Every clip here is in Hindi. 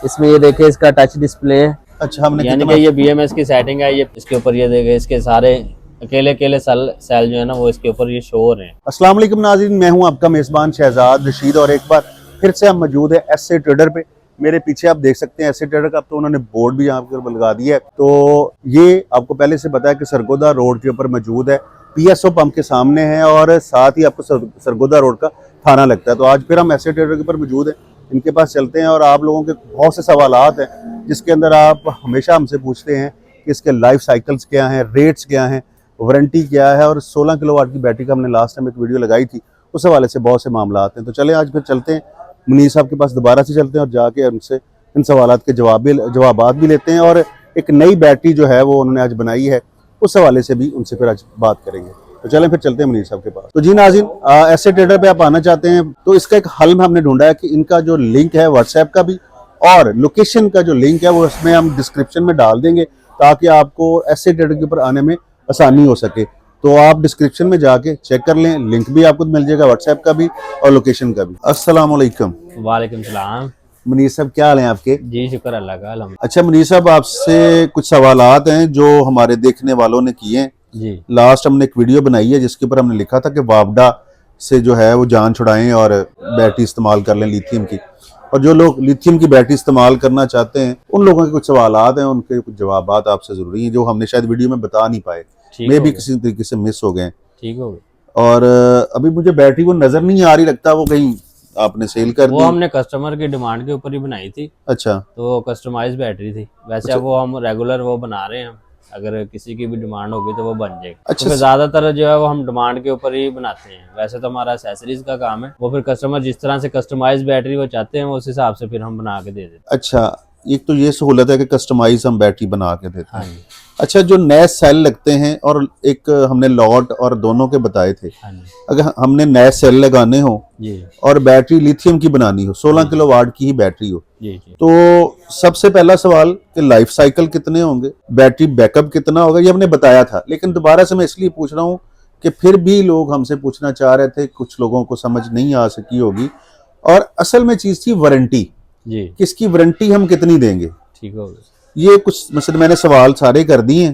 इसमें ये देखिए इसका टच डिस्प्ले है। अच्छा, हमने यानी कि ये BMS की सेटिंग है। ये इसके ऊपर ये देखिए इसके सारे अकेले अकेले सेल जो है ना वो इसके ऊपर ये शो हो रहे हैं। अस्सलाम वालेकुम नाज़रीन, मैं हूं आपका मेज़बान शहजाद रशीद और एक बार फिर से हम मौजूद है एसए ट्रेडर पे। मेरे पीछे आप देख सकते हैं एसए ट्रेडर का, अब तो उन्होंने बोर्ड भी यहाँ पर लगा दिया है। तो ये आपको पहले से पता है कि सरगोदा रोड के ऊपर मौजूद है, PSO पंप के सामने है और साथ ही आपको सरगोदा रोड का थाना लगता है। तो आज फिर हम एसए ट्रेडर के ऊपर मौजूद हैं, इनके पास चलते हैं और आप लोगों के बहुत से सवालात हैं जिसके अंदर आप हमेशा हमसे पूछते हैं कि इसके लाइफ साइकिल्स क्या हैं, रेट्स क्या हैं, वारंटी क्या है। और 16 किलोवाट की बैटरी का हमने लास्ट टाइम एक वीडियो लगाई थी, उस हवाले से बहुत से मामला आते हैं। तो चलें आज फिर चलते हैं मुनीर साहब के पास दोबारा से चलते हैं और जाके उनसे इन सवालात के जवाबात भी लेते हैं और एक नई बैटरी जो है वो उन्होंने आज बनाई है उस हवाले से भी उनसे फिर आज बात करेंगे। तो चलें फिर चलते हैं मुनीर साहब के पास। तो जी नाज़रीन, एसए ट्रेडर पे आप आना चाहते हैं तो इसका एक हल हमने ढूंढा है कि इनका जो लिंक है व्हाट्सएप का भी और लोकेशन का जो लिंक है वो इसमें हम डिस्क्रिप्शन में डाल देंगे ताकि आपको एसए ट्रेडर के ऊपर आने में आसानी हो सके। तो आप डिस्क्रिप्शन में जाके चेक कर लें, लिंक भी आपको मिल जाएगा व्हाट्सएप का भी और लोकेशन का भी। अस्सलाम वालेकुम। वालेकुम सलाम। मुनीर साहब क्या हाल है आपके? जी शुक्र अल्लाह का। अच्छा मुनीर साहब, आपसे कुछ सवालात हैं जो हमारे देखने वालों ने किए हैं। जी लास्ट हमने एक वीडियो बनाई है जिसके ऊपर हमने लिखा था कि वापडा से जो है वो जान छुड़ाएं और बैटरी इस्तेमाल कर लें लिथियम की। और जो लोग लिथियम की बैटरी इस्तेमाल करना चाहते हैं उन लोगों के कुछ सवालात हैं, उनके कुछ जवाबात आपसे ज़रूरी हैं जो हमने शायद वीडियो में बता नहीं पाए, मैं भी किसी तरीके से मिस हो गए। ठीक हो गया। और अभी मुझे बैटरी वो नज़र नहीं आ रही, लगता वो कहीं आपने सेल कर दी। वो हमने कस्टमर की डिमांड के ऊपर ही बनाई थी। अच्छा, तो कस्टमाइज बैटरी थी। वैसे अब वो हम रेगुलर वो बना रहे हैं, अगर किसी की भी डिमांड होगी तो वो बन जाएगी। अच्छा। तो फिर ज्यादातर जो है वो हम डिमांड के ऊपर ही बनाते हैं। वैसे तो हमारा एक्सेसरीज का काम है, वो फिर कस्टमर जिस तरह से कस्टमाइज बैटरी वो चाहते हैं उस हिसाब से फिर हम बना के दे देते हैं। अच्छा, एक तो ये सहूलत है कि कस्टमाइज हम बैटरी बना के देते हाँ हैं। जी, अच्छा, जो नए सेल लगते हैं और एक हमने लॉट और दोनों के बताए थे, हाँ जी, अगर हमने नए सेल लगाने हो जी और बैटरी लिथियम की बनानी हो, 16 किलोवाट की ही बैटरी हो, जी जी। तो सबसे पहला सवाल कि लाइफ साइकिल कितने होंगे, बैटरी बैकअप कितना होगा, ये हमने बताया था। लेकिन दोबारा से मैं इसलिए पूछ रहा हूँ कि फिर भी लोग हमसे पूछना चाह रहे थे, कुछ लोगों को समझ नहीं आ सकी होगी। और असल में चीज़ थी वारंटी, जी किसकी वारंटी हम कितनी देंगे। ठीक हो गया। ये कुछ मतलब मैंने सवाल सारे कर दिए हैं,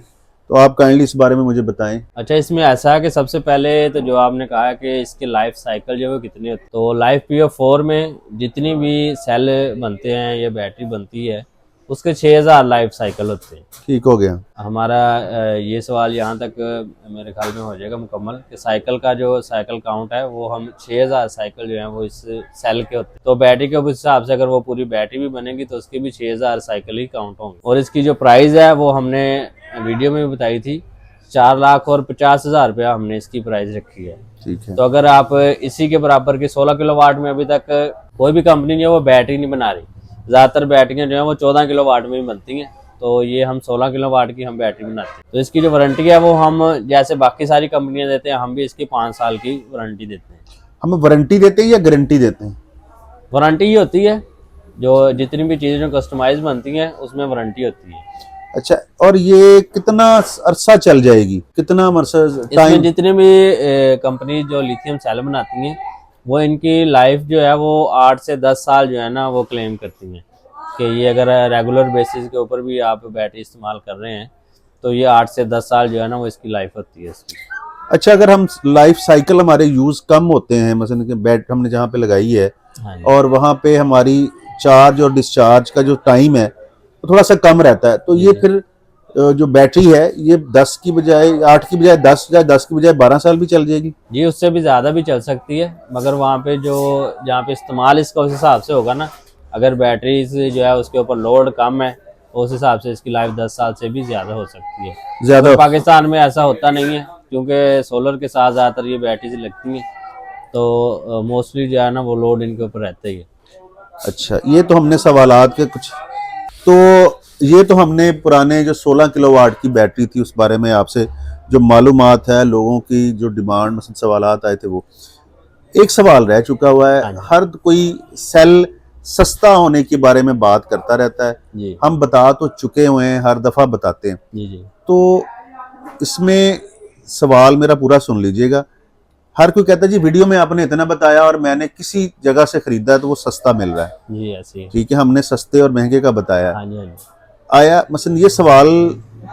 तो आप काइंडली इस बारे में मुझे बताएं। अच्छा, इसमें ऐसा है कि सबसे पहले तो जो आपने कहा है कि इसके लाइफ साइकिल जो है वो कितने होते हैं, तो लाइफ PO4 में जितनी भी सेल बनते हैं या बैटरी बनती है उसके 6000 लाइफ साइकिल होते हैं। ठीक हो गया। हमारा ये सवाल यहाँ तक मेरे ख्याल में हो जाएगा मुकम्मल कि साइकिल का जो साइकिल काउंट है वो हम 6000 साइकिल जो है वो इस सेल के होते हैं। तो बैटरी के हिसाब से अगर वो पूरी बैटरी भी बनेगी तो उसके भी 6000 साइकिल ही काउंट होंगे। और इसकी जो प्राइस है वो हमने वीडियो में भी बताई थी, 4,50,000 रुपया हमने इसकी प्राइस रखी है। ठीक है। तो अगर आप इसी के बराबर की 16 किलोवाट में अभी तक कोई भी कंपनी जो है वो बैटरी नहीं बना रही, ज़्यादातर बैटरियाँ जो है वो 14 किलोवाट में ही बनती हैं। तो ये हम 16 किलोवाट की हम बैटरी बनाते हैं। तो इसकी जो वारंटी है वो हम जैसे बाकी सारी कंपनियां देते हैं, हम भी इसकी 5 साल की वारंटी देते हैं। हम वारंटी देते हैं या गारंटी देते हैं? वारंटी ही होती है, जो जितनी भी चीज़ें जो कस्टमाइज बनती हैं उसमें वारंटी होती है। अच्छा, और ये कितना अरसा चल जाएगी, कितना अरसा इसमें टाइम? जितनी भी कंपनी जो लिथियम सेल बनाती हैं वो इनकी लाइफ जो है वो 8 से 10 साल जो है ना वो क्लेम करती हैं कि ये अगर रेगुलर बेसिस के ऊपर भी आप बैटरी इस्तेमाल कर रहे हैं तो ये 8 से 10 साल जो है ना वो इसकी लाइफ होती है इसकी। अच्छा, अगर हम लाइफ साइकिल हमारे यूज कम होते हैं, मतलब कि बैट हमने जहाँ पे लगाई है हाँ जी, और वहाँ पे हमारी चार्ज और डिस्चार्ज का जो टाइम है वो थोड़ा सा कम रहता है, तो ये फिर जो बैटरी है ये 10 की बजाय 8 की बजाय 10 या 10 की बजाय 12 साल भी चल जाएगी? जी उससे भी ज़्यादा भी चल सकती है, मगर वहाँ पे जो जहाँ पे इस्तेमाल इसका उस हिसाब से होगा ना, अगर बैटरी से जो है उसके ऊपर लोड कम है उस हिसाब से इसकी लाइफ 10 साल से भी ज़्यादा हो सकती है। ज्यादा? तो पाकिस्तान में ऐसा होता नहीं है क्योंकि सोलर के साथ ज़्यादातर ये बैटरी से लगती हैं, तो मोस्टली जो है ना वो लोड इनके ऊपर रहता ही है। अच्छा, ये तो हमने सवालात के कुछ, तो ये तो हमने पुराने जो 16 किलोवाट की बैटरी थी उस बारे में आपसे जो मालूमात है, लोगों की जो डिमांड मतलब सवालात आए थे, वो एक सवाल रह चुका हुआ है। हर कोई सेल सस्ता होने के बारे में बात करता रहता है, जी हम बता तो चुके हुए हैं, हर दफ़ा बताते हैं। जी जी तो इसमें सवाल मेरा पूरा सुन लीजिएगा हर कोई कहता है जी वीडियो में आपने इतना बताया और मैंने किसी जगह से खरीदा है तो वो सस्ता मिल रहा है। जी ऐसे ही। ठीक है, हमने सस्ते और महंगे का बताया। हाँ जी हाँ जी। आया मसलन ये सवाल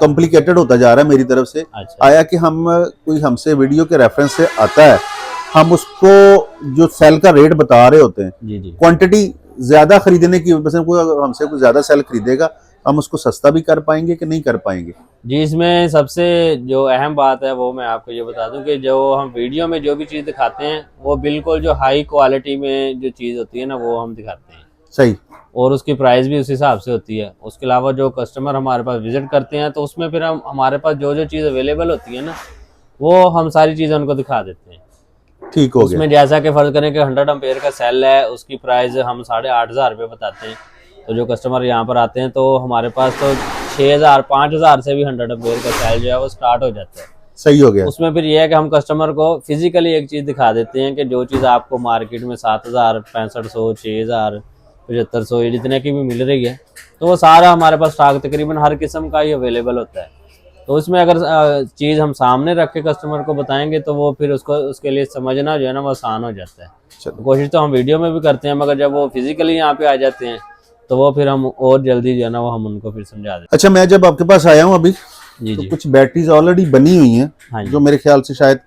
कॉम्प्लिकेटेड होता जा रहा है मेरी तरफ से। अच्छा। आया कि हम कोई हमसे वीडियो के रेफरेंस से आता है, हम उसको जो सेल का रेट बता रहे होते हैं, जी जी। क्वांटिटी ज्यादा खरीदने की वजह से कोई अगर हमसे कोई ज्यादा सेल खरीदेगा हम उसको सस्ता भी कर पाएंगे कि नहीं कर पाएंगे? जी इसमें सबसे जो अहम बात है वो मैं आपको ये बता दूं कि जो हम वीडियो में जो भी चीज़ दिखाते हैं वो बिल्कुल जो हाई क्वालिटी में जो चीज़ होती है ना वो हम दिखाते हैं। सही। और उसकी प्राइस भी उस हिसाब से होती है। उसके अलावा जो कस्टमर हमारे पास विजिट करते हैं तो उसमें फिर हम हमारे पास जो जो चीज़ अवेलेबल होती है ना वो हम सारी चीज़ें उनको दिखा देते हैं। ठीक हो गया। उसमें जैसा कि फर्ज करें कि 100 एम्पेयर का सेल है, उसकी प्राइस हम 8,500 रुपये बताते हैं। तो जो कस्टमर यहाँ पर आते हैं तो हमारे पास तो 6,000 5,000 से भी 100 एम्पेयर का सेल जो है वो स्टार्ट हो जाता है। सही हो गया। उसमें फिर ये है कि हम कस्टमर को फिजिकली एक चीज़ दिखा देते हैं कि जो चीज़ आपको मार्केट में 7,000 6500 6,000 7500 ये जितने की भी मिल रही है तो वो सारा हमारे पास स्टॉक तकरीबन हर किस्म का ही अवेलेबल होता है। तो उसमें अगर चीज़ हम सामने रख के कस्टमर को बताएंगे तो वो फिर उसको उसके लिए समझना जो है ना वो आसान हो जाता है। तो कोशिश तो हम वीडियो में भी करते हैं मगर जब वो फिजिकली यहाँ पे आ जाते हैं तो वो फिर हम और जल्दी जो है ना वो हम उनको फिर समझा देते हैं। अच्छा, मैं जब आपके पास आया हूँ अभी जी तो जी। कुछ बैटरीज ऑलरेडी बनी हुई हैं। हाँ जी। जो मेरे ख्याल से शायद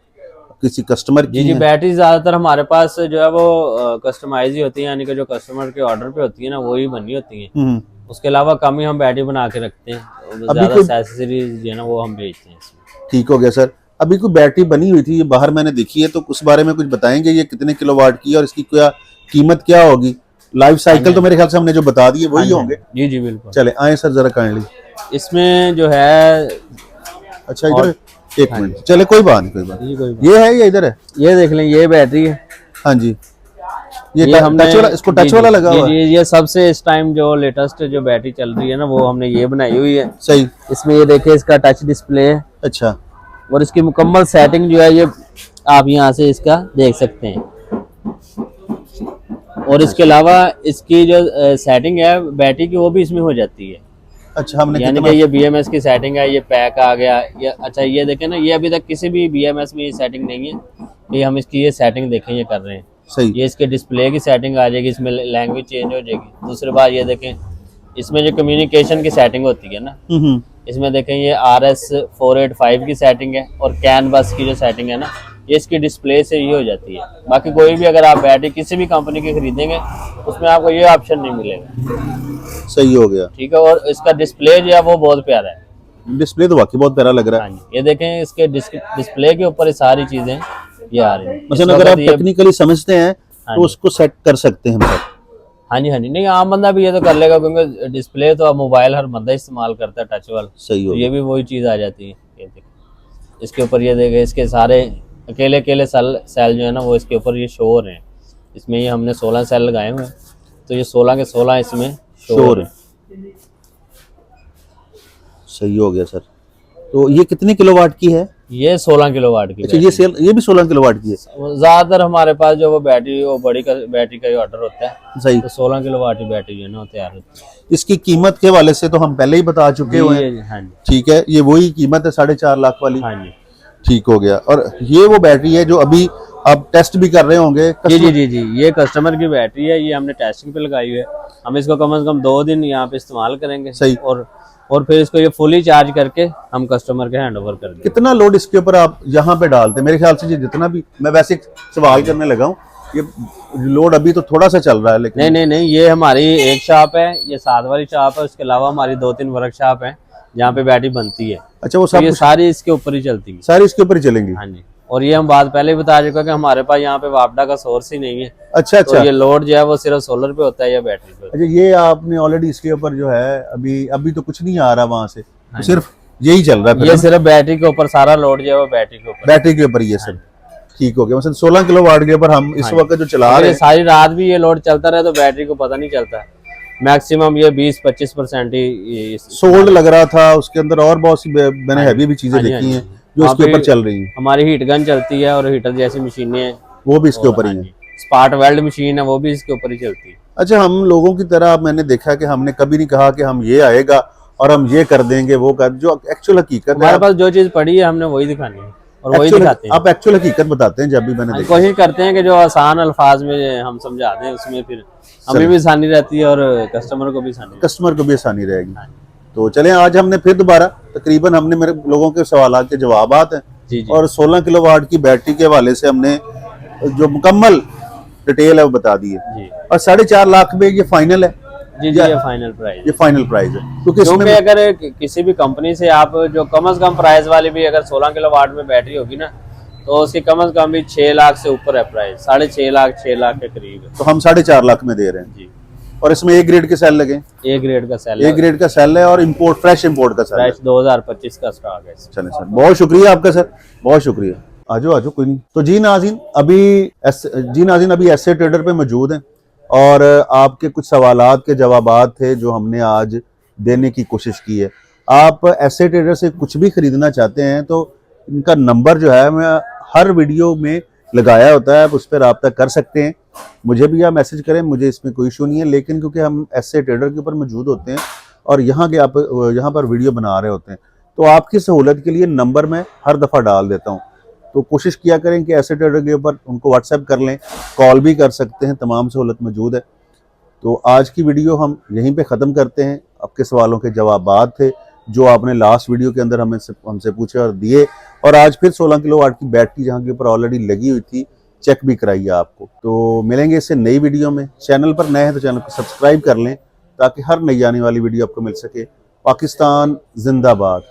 किसी कस्टमर की जी जी। हैं। बैटरी ज़्यादातर हमारे पास जो है वो कस्टमाइज ही होती है, यानी कि जो कस्टमर के ऑर्डर पे होती है ना वो ही बनी होती है। उसके अलावा कम ही हम बैटरी बना के रखते हैं। ज़्यादा एक्सेसरीज जो है ना वो हम बेचते हैं इसमें। ठीक हो गया सर। अभी कोई बैटरी बनी हुई थी ये बाहर मैंने देखी है, तो उस बारे में कुछ बताएंगे? ये कितने किलोवाट की है और इसकी क्या कीमत क्या होगी? लाइफ साइकिल तो मेरे ख्याल से हमने जो बता दिए वही होंगे। जी जी बिल्कुल। चले आए सर जरा काइंडली। इसमें जो है अच्छा इधर एक मिनट, चले कोई बात नहीं, कोई बात नहीं। कोई ये है या इधर है? ये देख लें, ये बैटरी है। हाँ जी। ये ये हमने टच वाला, इसको टच वाला लगा हुआ है? जी ये सबसे इस टाइम जो लेटेस्ट जो बैटरी चल रही है ना वो हमने ये बनाई हुई है। सही। इसमें ये देखिए इसका टच डिस्प्ले है। अच्छा। और इसकी मुकम्मल सेटिंग जो है ये आप यहाँ से इसका देख सकते हैं। और इसके अलावा इसकी जो सेटिंग है बैटरी की वो भी इसमें हो जाती है। अच्छा, हमने यानी कि ये BMS की सेटिंग है, ये पैक आ गया ये। अच्छा ये देखें ना, ये अभी तक किसी भी BMS में ये सेटिंग नहीं है। ये हम इसकी ये सेटिंग देखें ये कर रहे हैं। सही। ये इसके डिस्प्ले की सेटिंग आ जाएगी, इसमें लैंग्वेज चेंज हो जाएगी। दूसरी बात ये देखें इसमें जो कम्युनिकेशन की सेटिंग होती है ना इसमें देखें ये RS485 की सेटिंग है। और कैन बस की जो सेटिंग है ना ये इसकी डिस्प्ले से ही हो जाती है। बाकी कोई भी अगर आप बैटरी किसी भी कंपनी की खरीदेंगे उसमें आपको ये ऑप्शन नहीं मिलेगा। सही हो गया। ठीक है। और इसका डिस्प्ले जो है वो बहुत प्यारा है। डिस्प्ले तो वाकई बहुत प्यारा लग रहा है। हाँ जी, ये देखें इसके डिस्प्ले के ऊपर ये सारी चीजें ये आ रही हैं। मतलब अगर आप टेक्निकली समझते हैं तो उसको सेट कर सकते हैं हम सब। हाँ जी हाँ जी। नहीं आम बंदा भी ये तो कर लेगा क्योंकि डिस्प्ले तो अब मोबाइल हर बंदा इस्तेमाल करता है टच वाला। सही हो तो ये भी वही चीज़ आ जाती है। ये देखिए इसके ऊपर ये देखे इसके सारे अकेले अकेले सेल जो है ना वो इसके ऊपर ये शो हो रहे हैं। इसमें ये हमने 16 सेल लगाए हुए हैं तो ये 16 के 16 इसमें शो हो रहे हैं। सही हो गया सर। तो ये कितने किलोवाट की है? ये 16 किलोवाट की। अच्छा ये भी 16 किलोवाट की है। ज्यादातर हमारे पास जो वो बैटरी वो बड़ी बैटरी का ही ऑर्डर होता है। सही। तो 16 किलोवाट की बैटरी जो है ना तैयार होती है। इसकी कीमत के वाले से तो हम पहले ही बता चुके हुए हैं। हाँ जी। ठीक है, ये वही कीमत है 4.5 लाख वाली। हाँ जी। ठीक हो गया। और ये वो बैटरी है जो अभी आप टेस्ट भी कर रहे होंगे? जी जी जी जी। ये कस्टमर की बैटरी है, ये हमने टेस्टिंग पे लगाई हुई है। हम इसको कम से कम 2 दिन यहाँ पे इस्तेमाल करेंगे। सही। और फिर इसको ये फुली चार्ज करके हम कस्टमर के हैंड ओवर कर देंगे। कितना लोड इसके ऊपर आप यहाँ पे डालते हैं? मेरे ख्याल से ये जितना भी, मैं वैसे एक सवाल करने लगा हूँ, ये लोड अभी तो थोड़ा सा चल रहा है लेकिन नहीं ये हमारी एक शॉप है, ये साथ वाली शॉप है। उसके अलावा हमारी 2-3 वर्कशॉप है जहाँ पे बैटरी बनती है। अच्छा, वो तो सब ये सारी इसके ऊपर ही चलती है। सारी इसके ऊपर ही चलेंगी? हाँ जी। और ये हम बात पहले ही बता चुके कि हमारे पास यहाँ पे वापडा का सोर्स ही नहीं है। अच्छा तो ये लोड जो है वो सिर्फ सोलर पे होता है या बैटरी पे। अच्छा, ये आपने ऑलरेडी इसके ऊपर जो है अभी तो कुछ नहीं आ रहा वहां से, तो सिर्फ यही चल रहा है? ये सिर्फ बैटरी के ऊपर सारा लोड जो है वो बैटरी के ऊपर। बैटरी के ऊपर ही है सर। ठीक हो गया। मतलब 16 किलोवाट के ऊपर हम इस वक्त जो चला रहे हैं, सारी रात भी ये लोड चलता रहे तो बैटरी को पता नहीं चलता। मैक्सिमम ये 20-25% ही सोल्ड लग रहा था। उसके अंदर और बहुत सी मैंने हैवी भी चीजें देखी हैं जो इसके ऊपर चल रही हैं। हमारी हीट गन चलती है और हीटर जैसी मशीनें हैं वो भी इसके ऊपर ही है। स्पार्ट वेल्ड मशीन है वो भी इसके ऊपर ही चलती है। अच्छा, हम लोगों की तरह मैंने देखा कि हमने कभी नहीं कहा कि हम ये आएगा और हम ये कर देंगे वो कर, जो एक्चुअल हकीकत है हमारे पास जो चीज पड़ी है हमने वही दिखानी है। और वही दिखाते हैं। आप एक्चुअल हकीकत बताते हैं जब भी मैंने देखा। कोशिश करते हैं कि जो आसान अल्फाज में हम समझा दें, उसमें फिर हमें भी आसानी रहती है और कस्टमर को भी आसानी। कस्टमर को भी आसानी रहेगी। तो चलें, आज हमने फिर दोबारा तकरीबन हमने मेरे लोगों के सवाल के जवाब हैं जी जी। और 16 किलोवाट की बैटरी के हवाले से हमने जो मुकम्मल डिटेल है वो बता दी है। जी। और 4.5 लाख में ये फाइनल है। जी जी, ये फाइनल प्राइस। ये फाइनल प्राइस है क्योंकि क्योंकि अगर किसी भी कंपनी से आप जो कम से कम प्राइस वाली भी अगर 16 किलोवाट में बैटरी होगी ना, तो उसकी कम से कम भी 6 लाख से ऊपर है प्राइस, 6.5 लाख 6 लाख के करीब है। तो हम 4.5 लाख में दे रहे हैं जी। और इसमें ए ग्रेड के सेल लगे। ए ग्रेड का सेल, ए ग्रेड का सेल है और इम्पोर्ट फ्रेश इम्पोर्ट का सेल है। 2025 का स्टॉक है। चलें सर, बहुत शुक्रिया आपका सर, बहुत शुक्रिया। आजो आजो, कोई नहीं। तो जी नाज़रीन, अभी एसए ट्रेडर पे मौजूद हैं और आपके कुछ सवालात के जवाबात थे जो हमने आज देने की कोशिश की है। आप एसए ट्रेडर से कुछ भी खरीदना चाहते हैं तो इनका नंबर जो है मैं हर वीडियो में लगाया होता है, आप उस पर रब्ता कर सकते हैं। मुझे भी आप मैसेज करें, मुझे इसमें कोई इशू नहीं है। लेकिन क्योंकि हम एसए ट्रेडर के ऊपर मौजूद होते हैं और यहाँ पर वीडियो बना रहे होते हैं, तो आपकी सहूलत के लिए नंबर मैं हर दफ़ा डाल देता हूँ। तो कोशिश किया करें कि एसए ट्रेडर के ऊपर उनको व्हाट्सएप कर लें, कॉल भी कर सकते हैं, तमाम सहूलत मौजूद है। तो आज की वीडियो हम यहीं पे ख़त्म करते हैं। आपके सवालों के जवाबात थे जो आपने लास्ट वीडियो के अंदर हमसे पूछे और दिए, और आज फिर 16 किलोवाट की बैटरी जहाँ के ऊपर ऑलरेडी लगी हुई थी चेक भी कराइए आपको। तो मिलेंगे इससे नई वीडियो में। चैनल पर नए हैं तो चैनल को सब्सक्राइब कर लें ताकि हर नई आने वाली वीडियो आपको मिल सके। पाकिस्तान जिंदाबाद।